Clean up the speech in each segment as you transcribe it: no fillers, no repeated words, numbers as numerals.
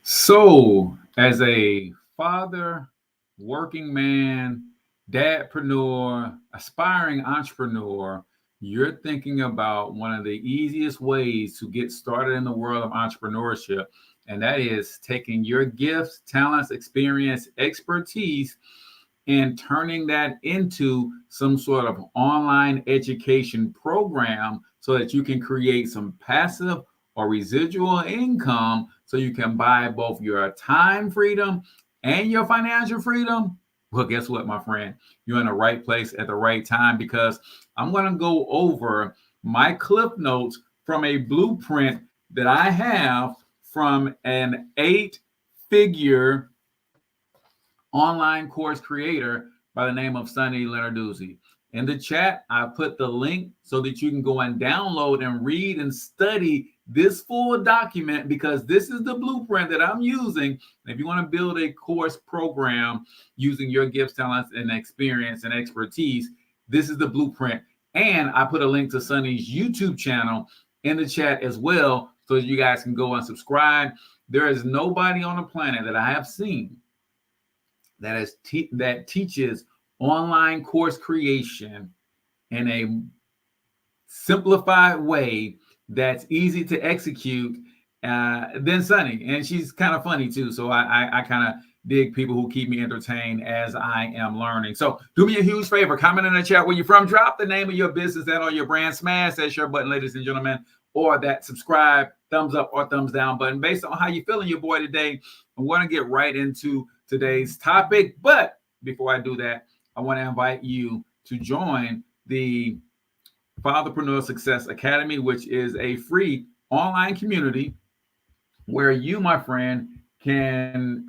So, as a father, working man, dadpreneur, aspiring entrepreneur, you're thinking about one of the easiest ways to get started in the world of entrepreneurship, and that is taking your gifts, talents, experience, expertise, and turning that into some sort of online education program so that you can create some passive or residual income so you can buy both your time freedom and your financial freedom. Well, guess what, my friend? You're in the right place at the right time because I'm going to go over my clip notes from a blueprint that I have from an 8-figure online course creator by the name of Sonny Lenarduzzi. In the chat, I put the link so that you can go and download and read and study this full document because this is the blueprint that I'm using. If you want to build a course program using your gifts, talents, and experience and expertise, this is the blueprint. And I put a link to Sonny's YouTube channel in the chat as well so that you guys can go and subscribe. There is nobody on the planet that I have seen that teaches online course creation in a simplified way that's easy to execute than Sunny. And she's kind of funny too. So I kind of dig people who keep me entertained as I am learning. So do me a huge favor, comment in the chat where you're from, drop the name of your business and or your brand, smash that share button, ladies and gentlemen, or that subscribe, thumbs up or thumbs down button based on how you're feeling your boy today. I'm going to get right into today's topic. But before I do that, I want to invite you to join the Fatherpreneur Success Academy, which is a free online community where you, my friend, can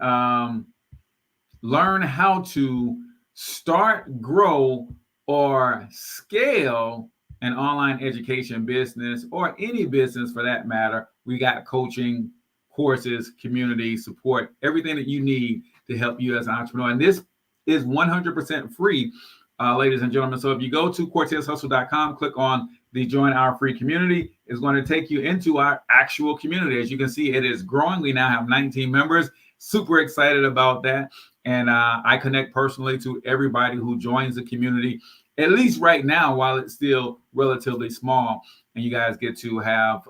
learn how to start, grow, or scale an online education business or any business for that matter. We got coaching, courses, community support, everything that you need to help you as an entrepreneur. And this is 100% free, ladies and gentlemen. So if you go to CortezHustle.com, click on the join our free community, it's going to take you into our actual community. As you can see, it is growing. We now have 19 members. Super excited about that. And I connect personally to everybody who joins the community, at least right now, while it's still relatively small. And you guys get to have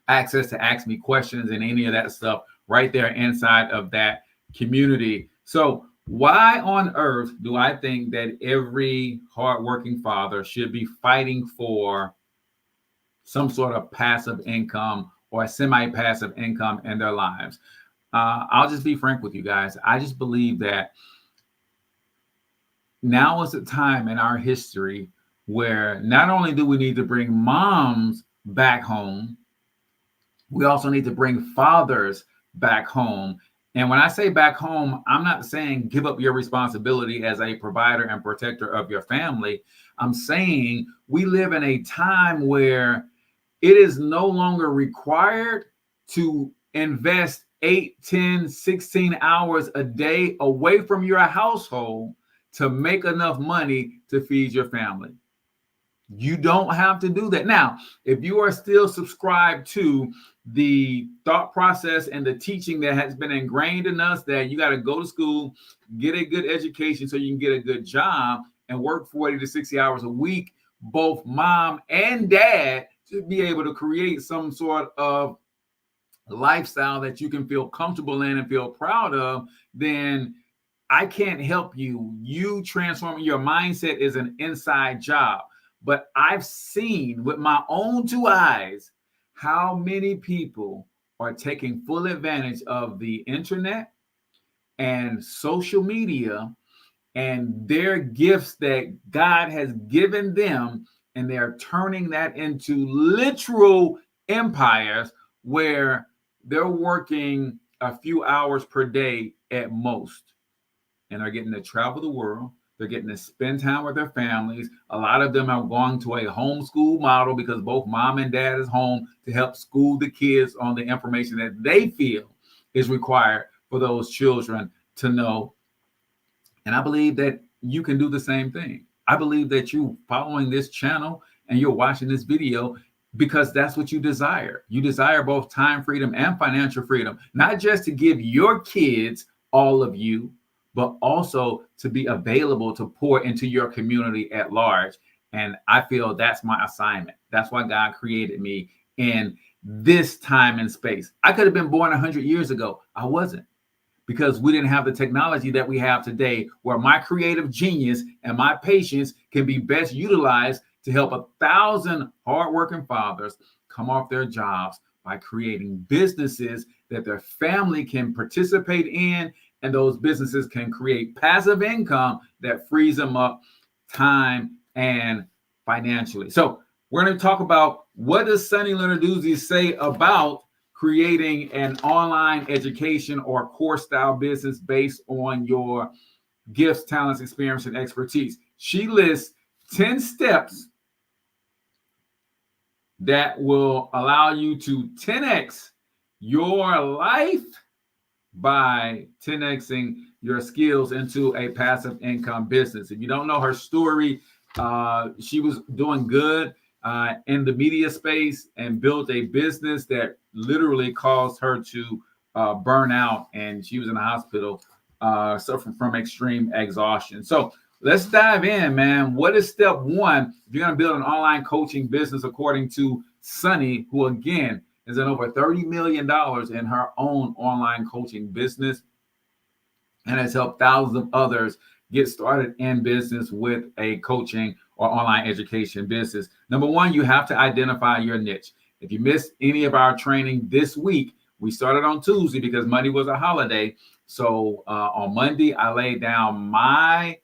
access to ask me questions and any of that stuff right there inside of that community. So why on earth do I think that every hardworking father should be fighting for some sort of passive income or a semi-passive income in their lives? I'll just be frank with you guys. I just believe that now is the time in our history where not only do we need to bring moms back home, we also need to bring fathers back home. And when I say back home, I'm not saying give up your responsibility as a provider and protector of your family. I'm saying we live in a time where it is no longer required to invest 8, 10, 16 hours a day away from your household to make enough money to feed your family. You don't have to do that. Now, if you are still subscribed to the thought process and the teaching that has been ingrained in us that you got to go to school, get a good education so you can get a good job and work 40 to 60 hours a week, both mom and dad to be able to create some sort of lifestyle that you can feel comfortable in and feel proud of, then I can't help you. You transforming your mindset is an inside job. But I've seen with my own 2 eyes how many people are taking full advantage of the internet and social media and their gifts that God has given them, and they're turning that into literal empires where they're working a few hours per day at most, and are getting to travel the world. They're getting to spend time with their families. A lot of them are going to a homeschool model because both mom and dad is home to help school the kids on the information that they feel is required for those children to know. And I believe that you can do the same thing. I believe that you following this channel and you're watching this video, because that's what you desire. You desire both time freedom and financial freedom, not just to give your kids all of you, but also to be available to pour into your community at large. And I feel that's my assignment. That's why God created me in this time and space. I could have been born 100 years ago. I wasn't, because we didn't have the technology that we have today, where my creative genius and my patience can be best utilized to help 1,000 hardworking fathers come off their jobs by creating businesses that their family can participate in, and those businesses can create passive income that frees them up time and financially. So we're going to talk about, what does Sonny Lenarduzzi say about creating an online education or course style business based on your gifts, talents, experience, and expertise. She lists 10 steps that will allow you to 10x your life by 10xing your skills into a passive income business. If you don't know her story, she was doing good in the media space and built a business that literally caused her to burn out, and she was in the hospital suffering from extreme exhaustion. So let's dive in, man. What is step one if you're going to build an online coaching business, according to Sonny, who again is in over $30 million in her own online coaching business and has helped thousands of others get started in business with a coaching or online education business? Number one, you have to identify your niche. If you missed any of our training this week, we started on Tuesday because Monday was a holiday. So on Monday, I laid down my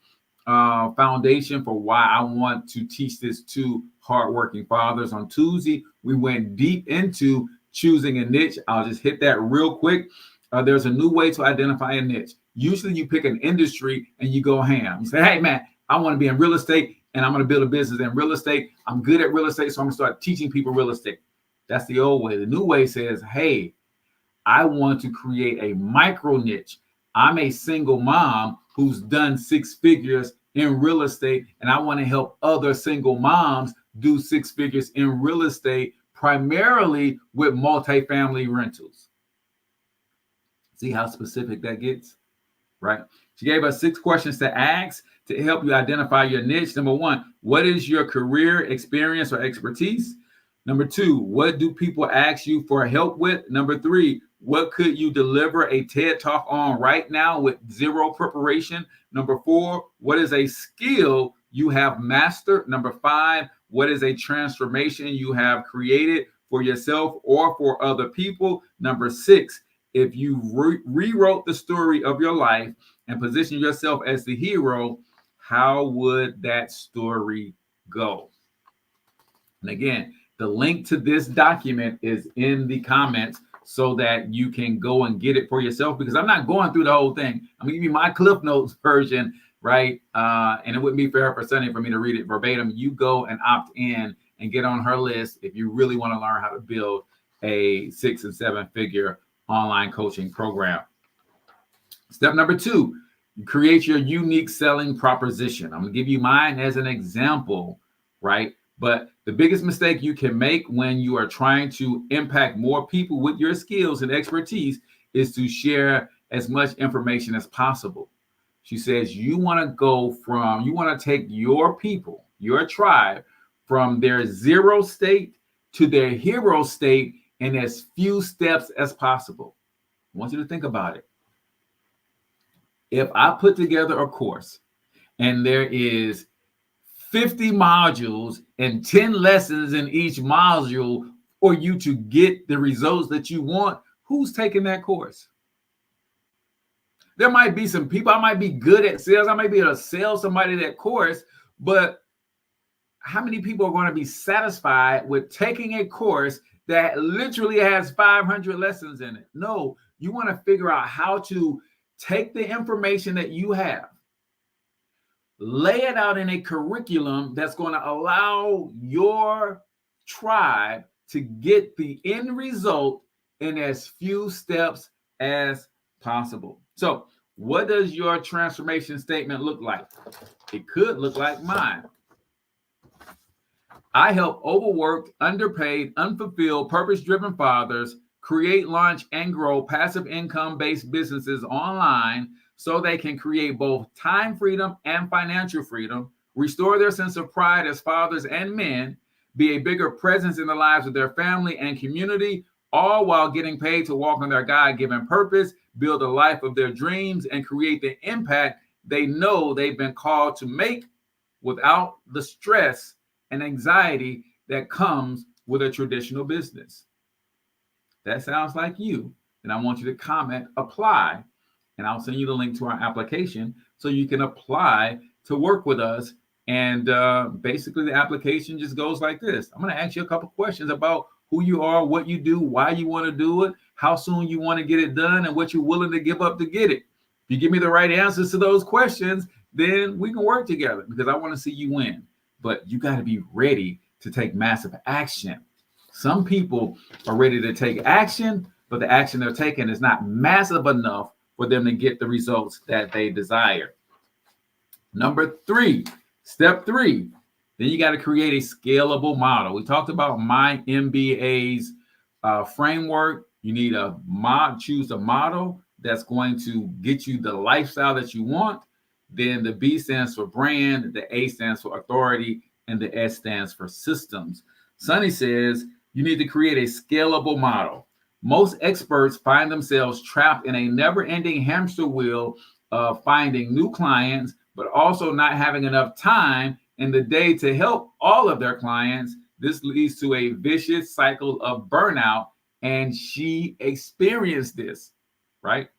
foundation for why I want to teach this to hardworking fathers. On Tuesday, we went deep into choosing a niche. I'll just hit that real quick. There's a new way to identify a niche. Usually you pick an industry and you go ham. You say, hey, man, I want to be in real estate and I'm going to build a business in real estate. I'm good at real estate, so I'm going to start teaching people real estate. That's the old way. The new way says, hey, I want to create a micro niche. I'm a single mom who's done 6 figures in real estate, and I want to help other single moms do 6 figures in real estate, primarily with multifamily rentals. See how specific that gets, right? She gave us 6 questions to ask to help you identify your niche. Number one, what is your career experience or expertise? Number 2, what do people ask you for help with? Number 3, what could you deliver a TED Talk on right now with 0 preparation? Number 4, what is a skill you have mastered? Number 5, what is a transformation you have created for yourself or for other people? Number 6, if you rewrote the story of your life and position yourself as the hero, how would that story go? And again, the link to this document is in the comments so that you can go and get it for yourself, because I'm not going through the whole thing. I'm going to give you my Cliff Notes version, right? And it wouldn't be fair for Sonny for me to read it verbatim. You go and opt in and get on her list if you really want to learn how to build a 6 and 7 figure online coaching program. Step number 2, create your unique selling proposition. I'm going to give you mine as an example, right? But the biggest mistake you can make when you are trying to impact more people with your skills and expertise is to share as much information as possible. She says you want to take your people, your tribe, from their 0 state to their hero state in as few steps as possible. I want you to think about it. If I put together a course and there is 50 modules and 10 lessons in each module for you to get the results that you want, who's taking that course? There might be some people, I might be good at sales. I might be able to sell somebody that course, but how many people are going to be satisfied with taking a course that literally has 500 lessons in it? No, you want to figure out how to take the information that you have, lay it out in a curriculum that's going to allow your tribe to get the end result in as few steps as possible. So, what does your transformation statement look like? It could look like mine. I help overworked, underpaid, unfulfilled, purpose driven fathers create, launch, and grow passive income based businesses online so they can create both time freedom and financial freedom, restore their sense of pride as fathers and men, be a bigger presence in the lives of their family and community, all while getting paid to walk in their God given purpose, build a life of their dreams, and create the impact they know they've been called to make without the stress and anxiety that comes with a traditional business. That sounds like you. And I want you to comment, apply, and I'll send you the link to our application so you can apply to work with us. And basically, the application just goes like this. I'm going to ask you a couple questions about who you are, what you do, why you want to do it, how soon you want to get it done, and what you're willing to give up to get it. If you give me the right answers to those questions, then we can work together because I want to see you win. But you got to be ready to take massive action. Some people are ready to take action, but the action they're taking is not massive enough for them to get the results that they desire. Number three, step three, then you got to create a scalable model. We talked about my MBA's framework. You need choose a model that's going to get you the lifestyle that you want. Then the B stands for brand, the A stands for authority, and the S stands for systems. Sonny says you need to create a scalable model. Most experts find themselves trapped in a never-ending hamster wheel of finding new clients, but also not having enough time in the day to help all of their clients. This leads to a vicious cycle of burnout, and she experienced this, right?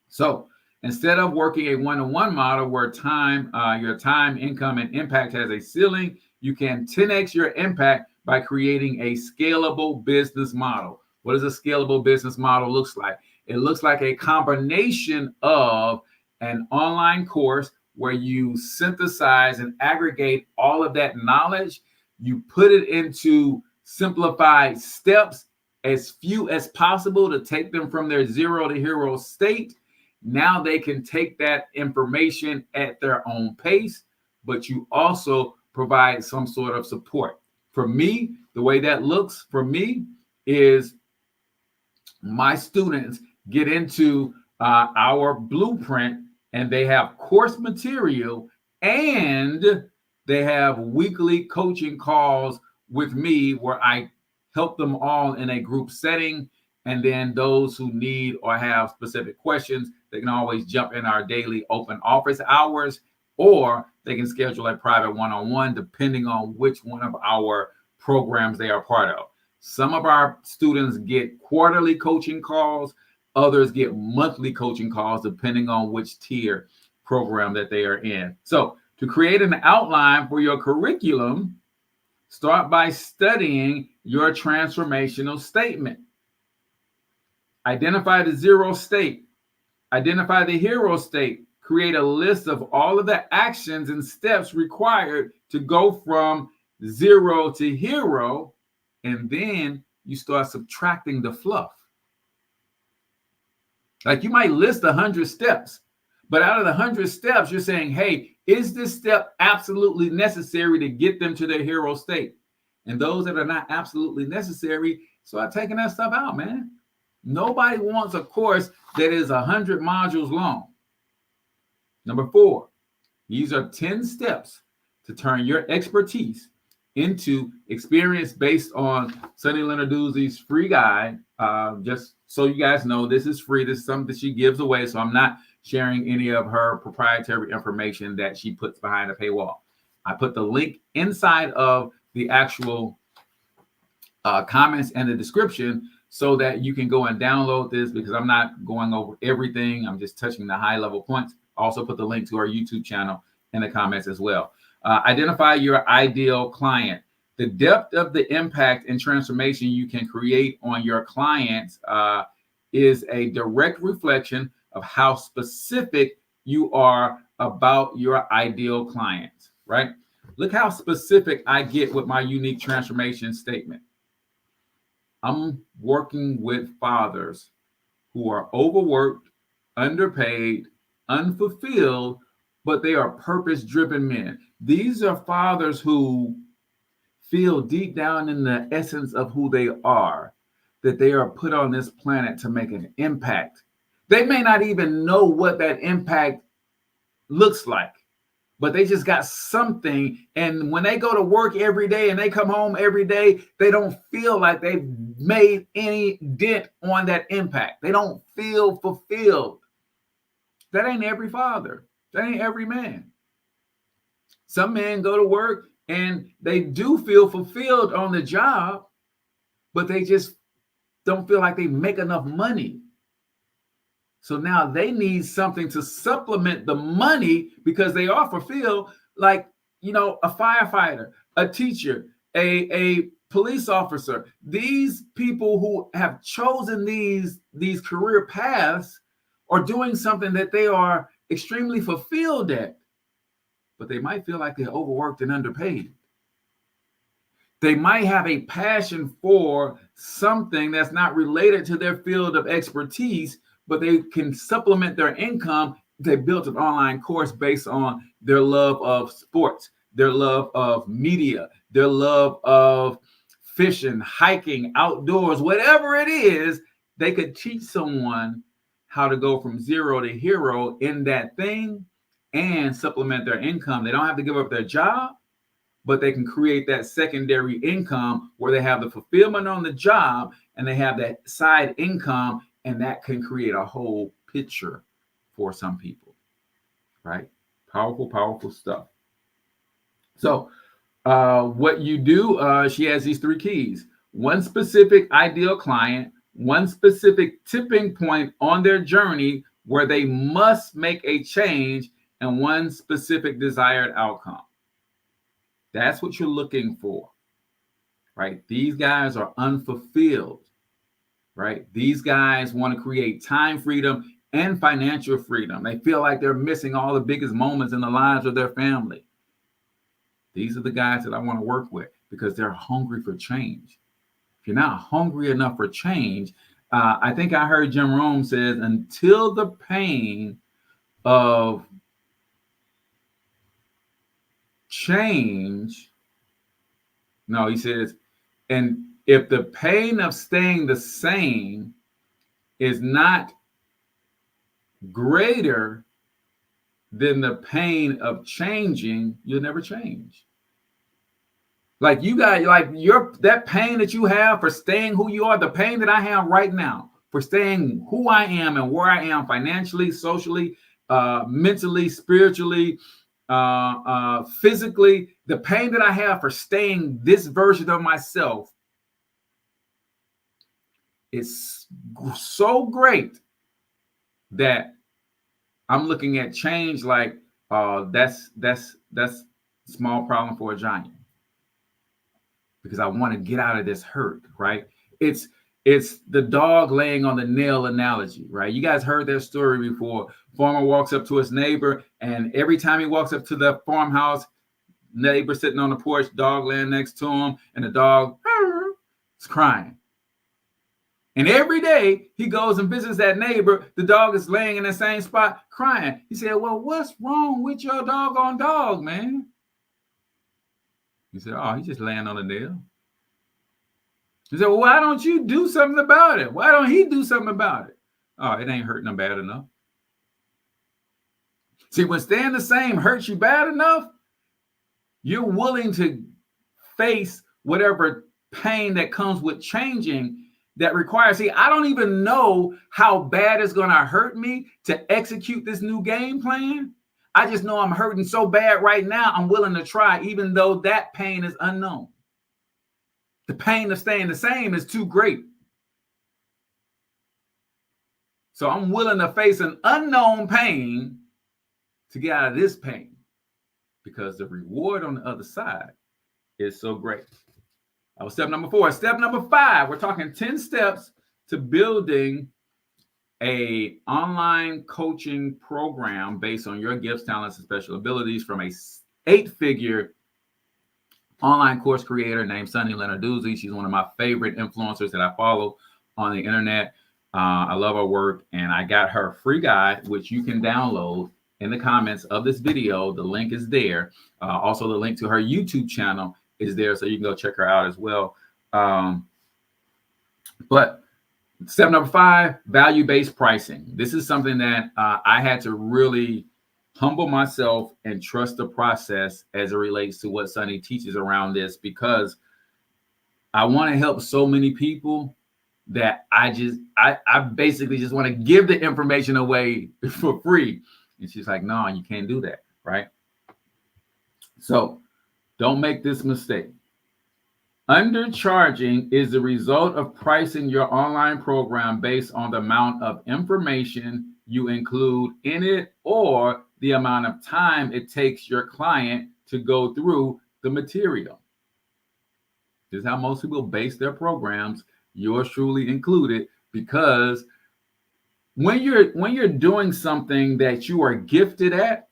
So instead of working a one-to-one model where your time, income, and impact has a ceiling, you can 10x your impact by creating a scalable business model. What does a scalable business model look like? It looks like a combination of an online course where you synthesize and aggregate all of that knowledge. You put it into simplified steps, as few as possible, to take them from their zero to hero state. Now they can take that information at their own pace, but you also provide some sort of support. For me, the way that looks for me is my students get into our blueprint and they have course material and they have weekly coaching calls with me where I help them all in a group setting. And then those who need or have specific questions, they can always jump in our daily open office hours, or they can schedule a private one-on-one depending on which one of our programs they are part of. Some of our students get quarterly coaching calls. Others get monthly coaching calls depending on which tier program that they are in. So to create an outline for your curriculum, start by studying your transformational statement. Identify the zero state. Identify the hero state. Create a list of all of the actions and steps required to go from zero to hero. And then you start subtracting the fluff. Like you might list 100 steps, but out of the 100 steps, you're saying, hey, is this step absolutely necessary to get them to their hero state? And those that are not absolutely necessary, start taking that stuff out, man. Nobody wants a course that is 100 modules long. Number 4, these are 10 steps to turn your expertise into experience based on Sonny Lenarduzzi's free guide. Just so you guys know, this is free. This is something that she gives away. So I'm not sharing any of her proprietary information that she puts behind a paywall. I put the link inside of the actual comments and the description so that you can go and download this, because I'm not going over everything. I'm just touching the high level points. Also put the link to our YouTube channel in the comments as well. Identify your ideal client. The depth of the impact and transformation you can create on your clients is a direct reflection of how specific you are about your ideal clients, right? Look how specific I get with my unique transformation statement. I'm working with fathers who are overworked, underpaid, unfulfilled, but they are purpose-driven men. These are fathers who feel deep down in the essence of who they are that they are put on this planet to make an impact. They may not even know what that impact looks like, but they just got something. And when they go to work every day and they come home every day, they don't feel like they've made any dent on that impact. They don't feel fulfilled. That ain't every father. That ain't every man. Some men go to work and they do feel fulfilled on the job, but they just don't feel like they make enough money. So now they need something to supplement the money because they are fulfilled, like, you know, a firefighter, a teacher, a police officer. These people who have chosen these career paths are doing something that they are extremely fulfilled at, but they might feel like they're overworked and underpaid. They might have a passion for something that's not related to their field of expertise, but they can supplement their income. They built an online course based on their love of sports, their love of media, their love of fishing, hiking, outdoors, whatever it is. They could teach someone how to go from zero to hero in that thing and supplement their income. They don't have to give up their job, but they can create that secondary income where they have the fulfillment on the job and they have that side income, and that can create a whole picture for some people, right? Powerful, powerful stuff. So what you do, she has these 3 keys. One specific ideal client, one specific tipping point on their journey where they must make a change, and one specific desired outcome. That's what you're looking for, right? These guys are unfulfilled, right? These guys want to create time freedom and financial freedom. They feel like they're missing all the biggest moments in the lives of their family. These are the guys that I want to work with because they're hungry for change. If you're not hungry enough for change, I think I heard Jim Rohn says, until the pain of change, no, he says, and if the pain of staying the same is not greater than the pain of changing, you'll never change. Like you got, like that pain that you have for staying who you are, the pain that I have right now for staying who I am and where I am financially, socially, mentally, spiritually, physically, the pain that I have for staying this version of myself is so great that I'm looking at change like that's small problem for a giant, because I want to get out of this hurt, right? It's the dog laying on the nail analogy, right? You guys heard that story before. Farmer walks up to his neighbor, and every time he walks up to the farmhouse, neighbor sitting on the porch, dog laying next to him, and the dog is crying. And every day he goes and visits that neighbor, the dog is laying in the same spot crying. He said, well, what's wrong with your doggone dog, man? He said, oh, he's just laying on a nail. He said, well, why don't you do something about it? Why don't he do something about it? Oh, it ain't hurting him bad enough. See, when staying the same hurts you bad enough, you're willing to face whatever pain that comes with changing that requires. See, I don't even know how bad it's going to hurt me to execute this new game plan. I just know I'm hurting so bad right now, I'm willing to try, even though that pain is unknown. The pain of staying the same is too great. So I'm willing to face an unknown pain to get out of this pain, because the reward on the other side is so great. That was step number 4. Step number 5, we're talking 10 steps to building a online coaching program based on your gifts, talents, and special abilities from a 8-figure online course creator named Sunny Lenarduzzi. She's one of my favorite influencers that I follow on the internet. I love her work, and I got her free guide, which you can download in the comments of this video. The link is there. Also, the link to her YouTube channel is there, so you can go check her out as well. But step number 5, value-based pricing. This is something that I had to really humble myself and trust the process as it relates to what Sunny teaches around this, because I want to help so many people that I basically just want to give the information away for free. And she's like, no, you can't do that, right? So don't make this mistake. Undercharging is the result of pricing your online program based on the amount of information you include in it or the amount of time it takes your client to go through the material. This is how most people base their programs, yours truly included, because when you're doing something that you are gifted at,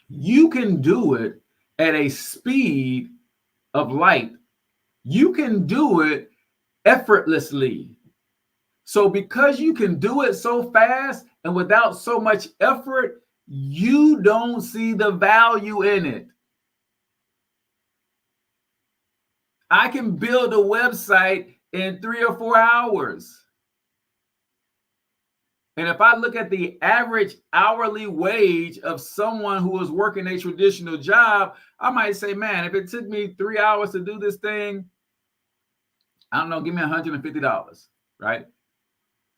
you can do it at a speed of light. You can do it effortlessly. So because you can do it so fast and without so much effort, you don't see the value in it. I can build a website in 3 or 4 hours. And if I look at the average hourly wage of someone who is working a traditional job, I might say, man, if it took me 3 hours to do this thing, I don't know, give me $150, right?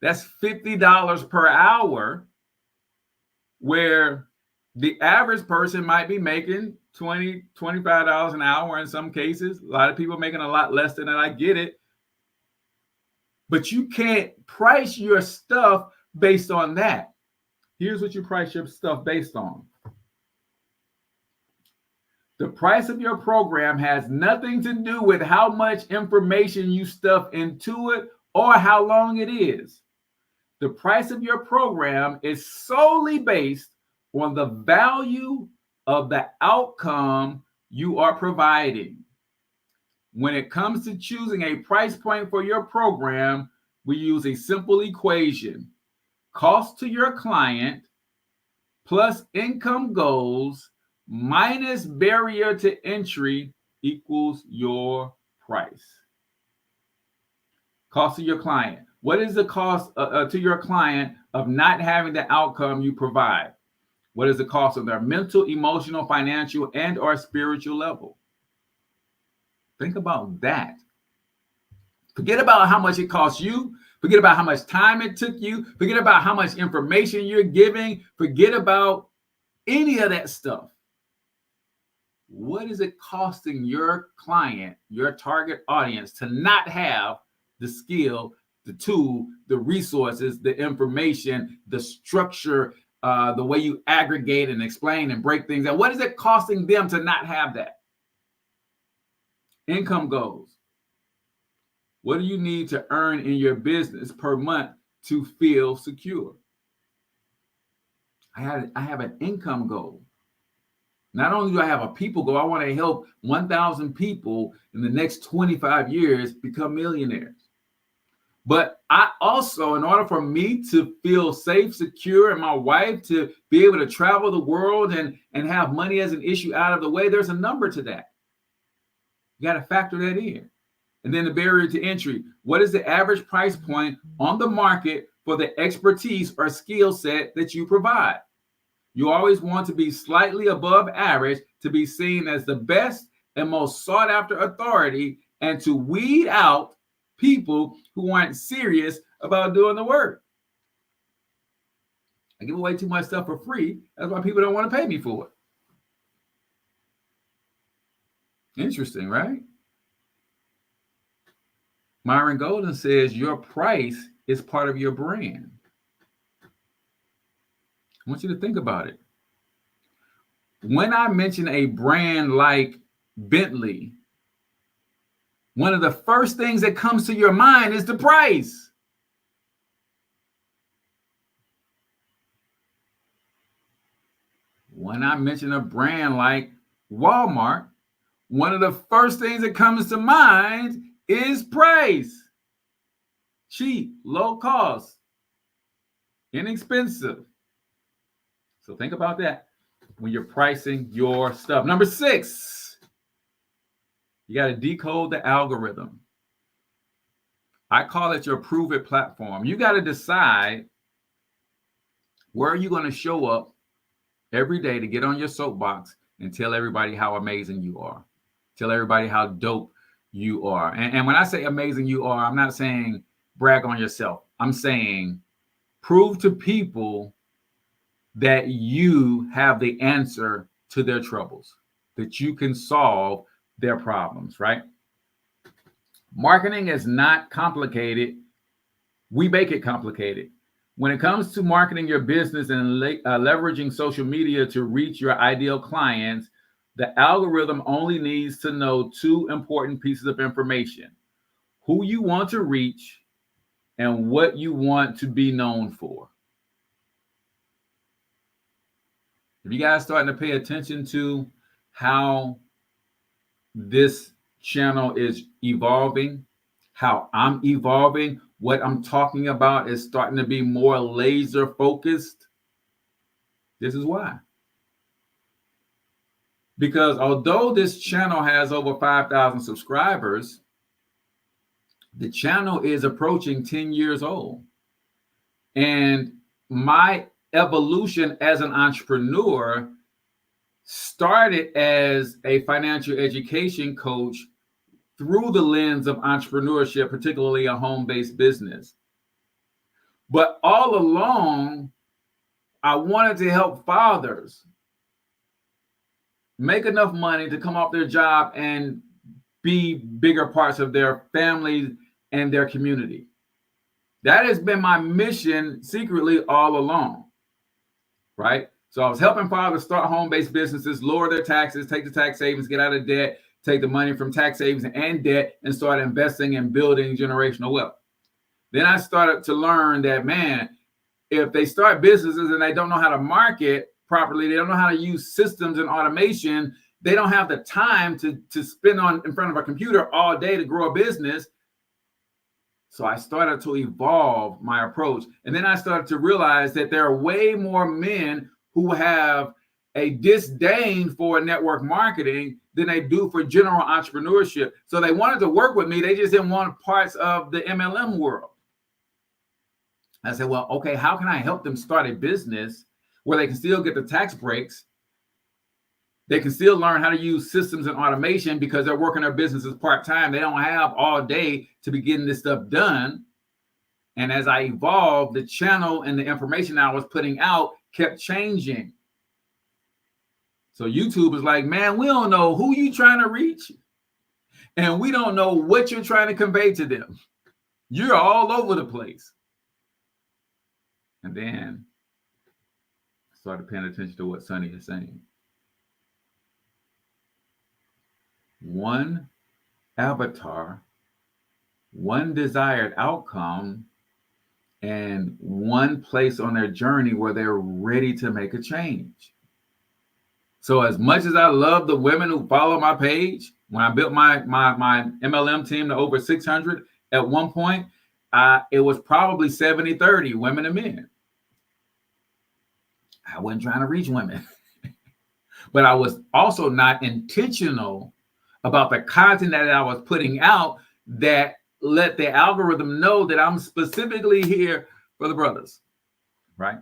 That's $50 per hour, where the average person might be making $20, $25 an hour in some cases. A lot of people making a lot less than that. I get it. But you can't price your stuff based on that. Here's what you price your stuff based on. The price of your program has nothing to do with how much information you stuff into it or how long it is. The price of your program is solely based on the value of the outcome you are providing. When it comes to choosing a price point for your program, we use a simple equation. Cost to your client plus income goals minus barrier to entry equals your price. Cost to your client. What is the cost to your client of not having the outcome you provide? What is the cost of their mental, emotional, financial, and or spiritual level? Think about that. Forget about how much it costs you. Forget about how much time it took you. Forget about how much information you're giving. Forget about any of that stuff. What is it costing your client, your target audience, to not have the skill, the tool, the resources, the information, the structure, the way you aggregate and explain and break things down? What is it costing them to not have that? Income goals. What do you need to earn in your business per month to feel secure? I have an income goal. Not only do I have a people goal, I want to help 1,000 people in the next 25 years become millionaires. But I also, in order for me to feel safe, secure, and my wife to be able to travel the world and have money as an issue out of the way, there's a number to that. You got to factor that in. And then the barrier to entry. What is the average price point on the market for the expertise or skill set that you provide? You always want to be slightly above average to be seen as the best and most sought after authority, and to weed out people who aren't serious about doing the work. I give away too much stuff for free. That's why people don't want to pay me for it. Interesting, right? Myron Golden says your price is part of your brand. I want you to think about it. When I mention a brand like Bentley, one of the first things that comes to your mind is the price. When I mention a brand like Walmart, one of the first things that comes to mind is price. Cheap, low cost, inexpensive. So think about that when you're pricing your stuff. Number 6, You got to decode the algorithm. I call it your prove it platform. You got to decide where are you going to show up every day to get on your soapbox and tell everybody how amazing you are. Tell everybody how dope you are. And when I say amazing you are, I'm not saying brag on yourself. I'm saying prove to people that you have the answer to their troubles, that you can solve their problems, right? Marketing is not complicated. We make it complicated. When it comes to marketing your business and leveraging social media to reach your ideal clients, the algorithm only needs to know two important pieces of information: who you want to reach and what you want to be known for. If you guys starting to pay attention to how this channel is evolving, how I'm evolving, what I'm talking about is starting to be more laser focused. This is why. Because although this channel has over 5,000 subscribers, the channel is approaching 10 years old. And my evolution as an entrepreneur started as a financial education coach through the lens of entrepreneurship, particularly a home-based business. But all along, I wanted to help fathers make enough money to come off their job and be bigger parts of their families and their community. That has been my mission secretly all along, right? So I was helping fathers start home-based businesses, lower their taxes, take the tax savings, get out of debt, take the money from tax savings and debt, and start investing and building generational wealth. Then I started to learn that, man, if they start businesses and they don't know how to market properly, they don't know how to use systems and automation, they don't have the time to spend in front of a computer all day to grow a business. So I started to evolve my approach. And then I started to realize that there are way more men who have a disdain for network marketing than they do for general entrepreneurship. So they wanted to work with me. They just didn't want parts of the MLM world. I said, well, okay, how can I help them start a business where they can still get the tax breaks? They can still learn how to use systems and automation because they're working their businesses part-time. They don't have all day to be getting this stuff done. And as I evolved, the channel and the information I was putting out kept changing. So YouTube is like, man, we don't know who you trying to reach, and we don't know what you're trying to convey to them. You're all over the place. And then I started paying attention to what Sonny is saying. One avatar, one desired outcome, and one place on their journey where they're ready to make a change. So as much as I love the women who follow my page, when I built my MLM team to over 600, at one point, it was probably 70-30 women and men. I wasn't trying to reach women, but I was also not intentional about the content that I was putting out that let the algorithm know that I'm specifically here for the brothers, right?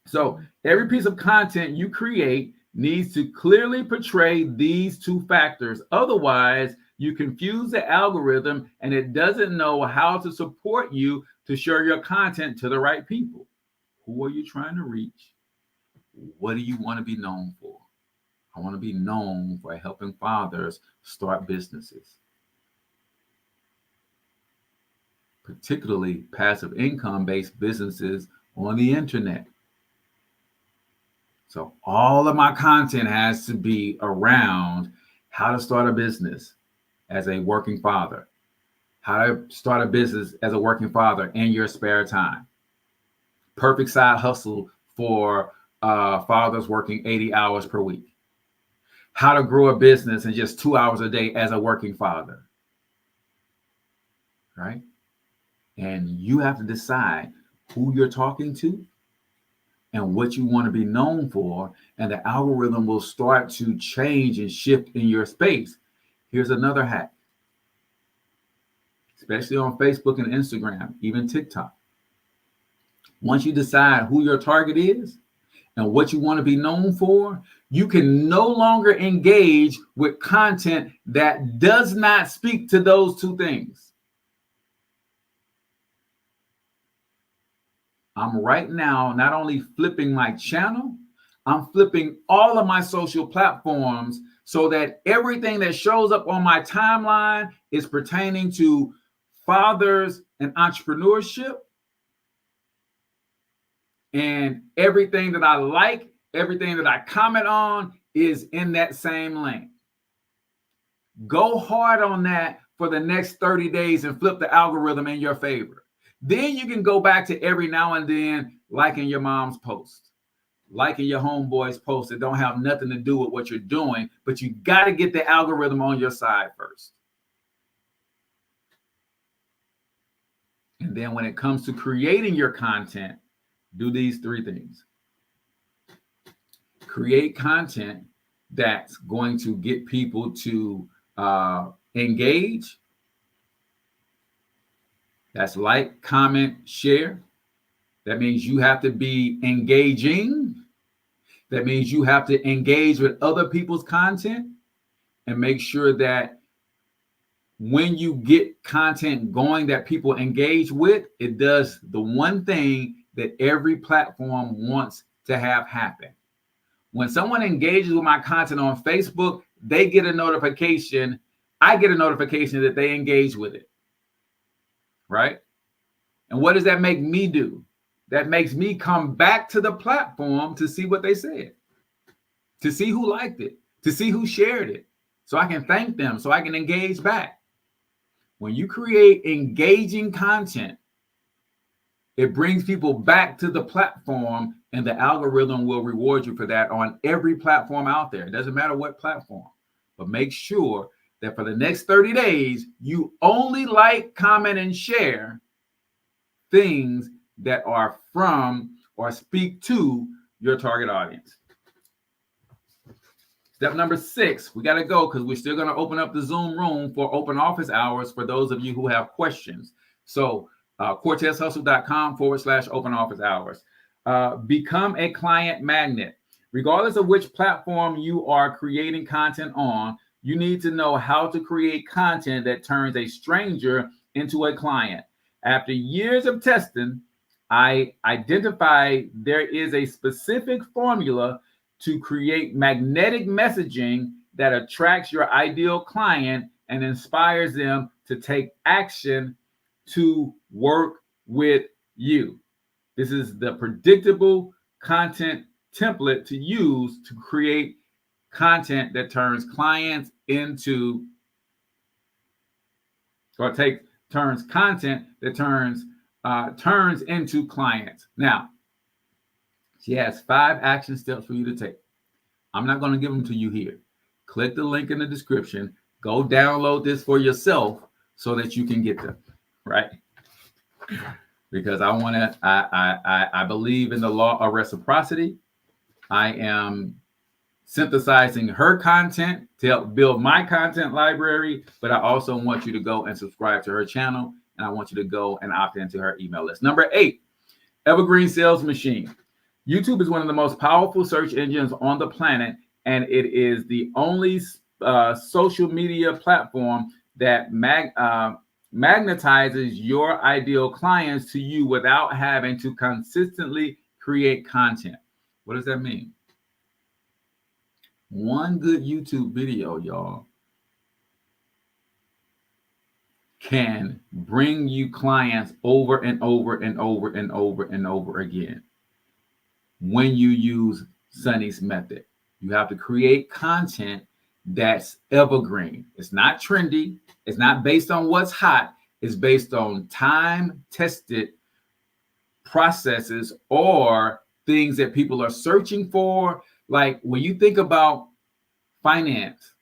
So every piece of content you create needs to clearly portray these two factors. Otherwise, you confuse the algorithm and it doesn't know how to support you to share your content to the right people. Who are you trying to reach? What do you want to be known for? I want to be known for helping fathers start businesses, particularly passive income-based businesses on the internet. So all of my content has to be around how to start a business as a working father, how to start a business as a working father in your spare time. Perfect side hustle for fathers working 80 hours per week. How to grow a business in just 2 hours a day as a working father, right? And you have to decide who you're talking to and what you want to be known for, and the algorithm will start to change and shift in your space. Here's another hack, especially on Facebook and Instagram, even TikTok. Once you decide who your target is and what you want to be known for, you can no longer engage with content that does not speak to those two things. I'm right now not only flipping my channel, I'm flipping all of my social platforms so that everything that shows up on my timeline is pertaining to fathers and entrepreneurship. And everything that I like, everything that I comment on is in that same lane. Go hard on that for the next 30 days and flip the algorithm in your favor. Then you can go back to every now and then liking your mom's post, liking your homeboy's post that don't have nothing to do with what you're doing, but you got to get the algorithm on your side first. And then when it comes to creating your content, do these three things. Create content that's going to get people to engage. That's like, comment, share. That means you have to be engaging. That means you have to engage with other people's content and make sure that when you get content going that people engage with, it does the one thing that every platform wants to have happen. When someone engages with my content on Facebook, they get a notification. I get a notification that they engage with it, right? And what does that make me do? That makes me come back to the platform to see what they said, to see who liked it, to see who shared it, so I can thank them, so I can engage back. When you create engaging content, it brings people back to the platform, and the algorithm will reward you for that on every platform out there. It doesn't matter what platform, but make sure that for the next 30 days, you only like, comment, and share things that are from or speak to your target audience. Step number 6, we got to go because we're still going to open up the Zoom room for open office hours for those of you who have questions. So CortezHustle.com/open office hours. Become a client magnet. Regardless of which platform you are creating content on, you need to know how to create content that turns a stranger into a client. After years of testing, I identified there is a specific formula to create magnetic messaging that attracts your ideal client and inspires them to take action to work with you. This is the predictable content template to use to create content that turns clients into, or turns content that turns into clients. Now, she has 5 action steps for you to take. I'm not going to give them to you here. Click the link in the description. Go download this for yourself so that you can get them, right? Because I believe in the law of reciprocity. I am synthesizing her content to help build my content library, but I also want you to go and subscribe to her channel, and I want you to go and opt into her email list. Number 8, Evergreen Sales Machine. YouTube is one of the most powerful search engines on the planet, and it is the only social media platform that magnetizes your ideal clients to you without having to consistently create content. What does that mean? One good YouTube video, y'all, can bring you clients over and over and over and over and over again. When you use Sunny's method, you have to create content that's evergreen. It's not trendy. It's not based on what's hot. It's based on time-tested processes or things that people are searching for. Like when you think about finance,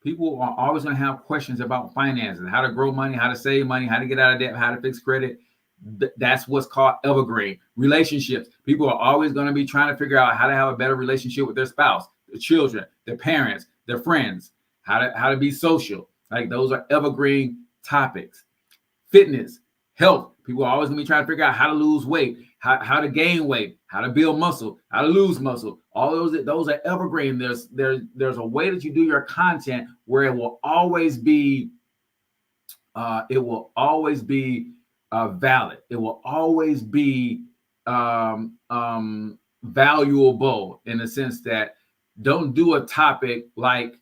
people are always going to have questions about finances, how to grow money, how to save money, how to get out of debt, how to fix credit. That's what's called evergreen. Relationships. People are always going to be trying to figure out how to have a better relationship with their spouse, their children, their parents, their friends, how to be social. Like those are evergreen topics. Fitness, health. People are always gonna be trying to figure out how to lose weight, how to gain weight, how to build muscle, how to lose muscle. All those are evergreen. There's a way that you do your content where it will always be valid. It will always be valuable in the sense that don't do a topic like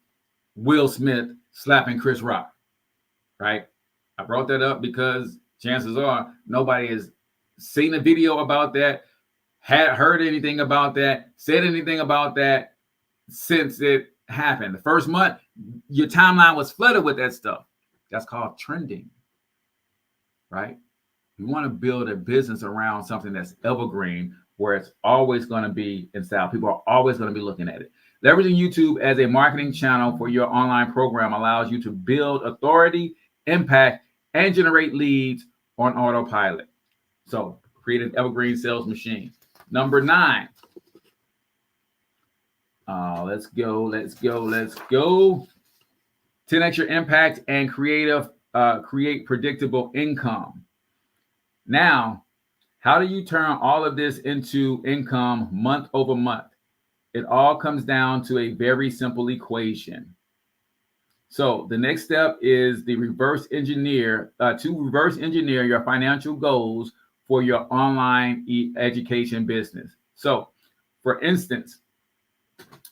Will Smith slapping Chris Rock, right? I brought that up because chances are nobody has seen a video about that, had heard anything about that, said anything about that since it happened. The first month, your timeline was flooded with that stuff. That's called trending, right? You want to build a business around something that's evergreen, where it's always going to be in style. People are always going to be looking at it. Leveraging YouTube as a marketing channel for your online program allows you to build authority, impact, and generate leads on autopilot. So create an evergreen sales machine. Number 9. Let's go. 10x your impact and create predictable income. Now, how do you turn all of this into income month over month? It all comes down to a very simple equation. So the next step is to reverse engineer your financial goals for your online education business. So, for instance,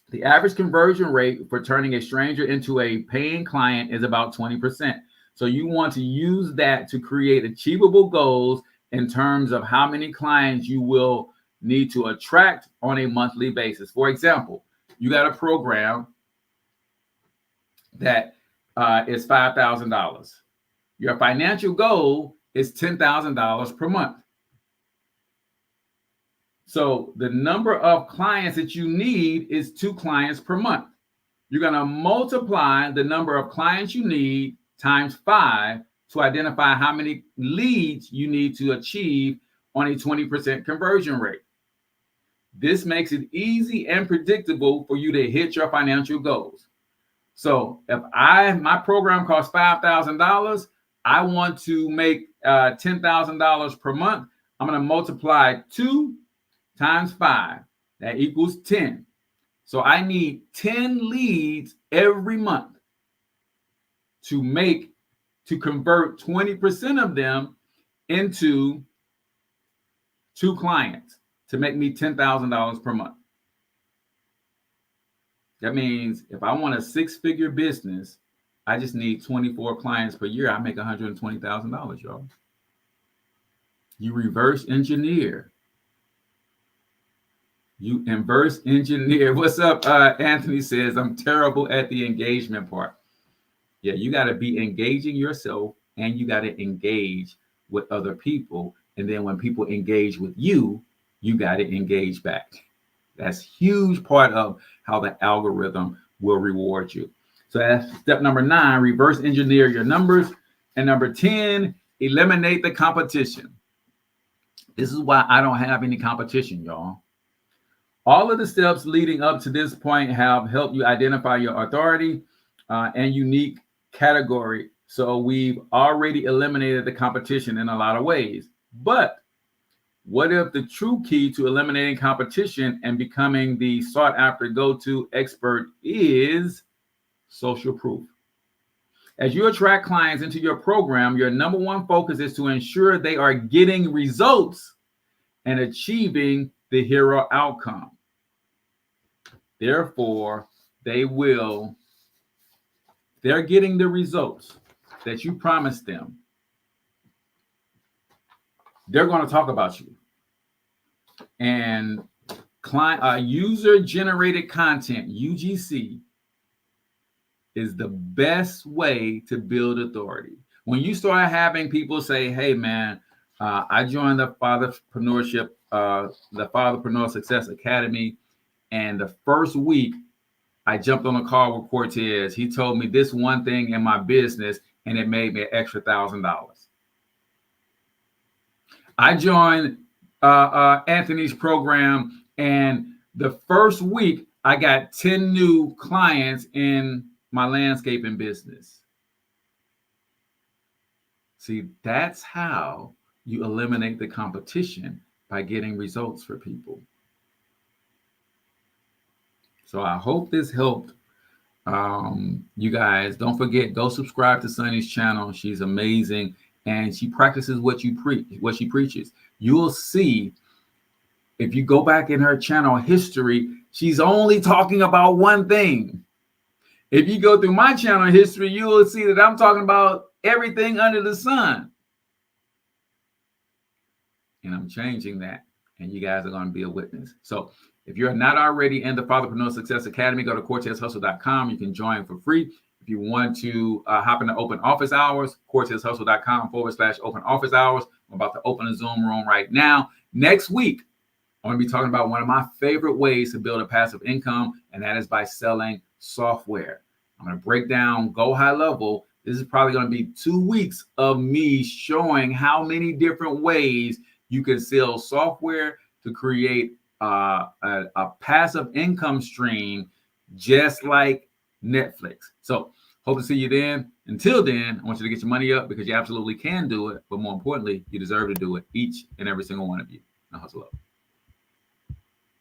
the average conversion rate for turning a stranger into a paying client is about 20%. So you want to use that to create achievable goals in terms of how many clients you will need to attract on a monthly basis. For example, you got a program that is $5,000. Your financial goal is $10,000 per month. So the number of clients that you need is 2 clients per month. You're going to multiply the number of clients you need times 5 to identify how many leads you need to achieve on a 20% conversion rate. This makes it easy and predictable for you to hit your financial goals. So if my program costs $5,000, I want to make $10,000 per month. I'm going to multiply 2 times 5. That equals 10. So I need 10 leads every month to convert 20% of them into 2 clients to make me $10,000 per month. That means if I want a 6-figure business, I just need 24 clients per year. I make $120,000, y'all. You reverse engineer. You inverse engineer. What's up? Anthony says, I'm terrible at the engagement part. Yeah, you got to be engaging yourself and you got to engage with other people. And then when people engage with you, you got to engage back. That's a huge part of how the algorithm will reward you. So that's step number 9, reverse engineer your numbers. And number 10, eliminate the competition. This is why I don't have any competition, y'all. All of the steps leading up to this point have helped you identify your authority and unique category. So we've already eliminated the competition in a lot of ways. But what if the true key to eliminating competition and becoming the sought after go-to expert is social proof? As you attract clients into your program, your number 1 focus is to ensure they are getting results and achieving the hero outcome. Therefore, they're getting the results that you promised them. They're going to talk about you. And user-generated content, UGC, is the best way to build authority. When you start having people say, hey, man, I joined the Fatherpreneur Success Academy, and the first week I jumped on a call with Cortez. He told me this one thing in my business, and it made me an extra $1,000. I joined Anthony's program, and the first week I got 10 new clients in my landscaping business. See, that's how you eliminate the competition, by getting results for people. So I hope this helped. You guys, don't forget, go subscribe to Sunny's channel. She's amazing, and she practices what you preach, what she preaches. You will see, if you go back in her channel history, she's only talking about one thing. If you go through my channel history, you will see that I'm talking about everything under the sun. And I'm changing that, and you guys are going to be a witness. So if you're not already in the Fatherpreneur Success Academy, go to CortezHustle.com. You can join for free. If you want to hop into open office hours, CortezHustle.com/open office hours. I'm about to open a Zoom room right now. Next week, I'm going to be talking about one of my favorite ways to build a passive income, and that is by selling software. I'm going to break down, go high level. This is probably going to be 2 weeks of me showing how many different ways you can sell software to create a passive income stream, just like Netflix. So hope to see you then. Until then, I want you to get your money up, because you absolutely can do it. But more importantly, you deserve to do it, each and every single one of you. Now hustle up.